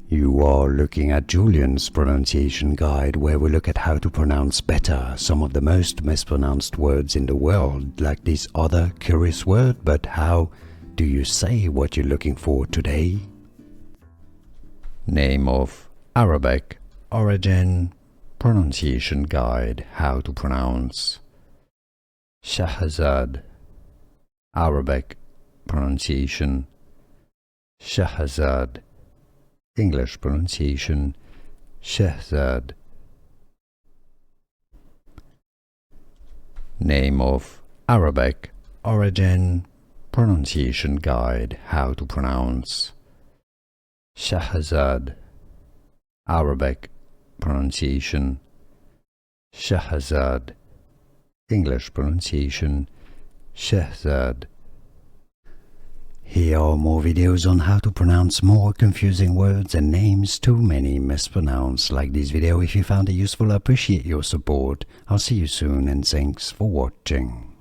You are looking at Julian's pronunciation guide, where we look at how to pronounce better some of the most mispronounced words in the world, like this other curious word. But how do you say what you're looking for today? Name of Arabic origin pronunciation guide, how to pronounce Shehzad. Arabic pronunciation Shehzad. English pronunciation Shehzad. Name of Arabic origin pronunciation guide, how to pronounce Shehzad. Arabic pronunciation Shehzad. English pronunciation Shehzad. Here are more videos on how to pronounce more confusing words and names too many mispronounced. Like this video if you found it useful. I appreciate your support. I'll see you soon and thanks for watching.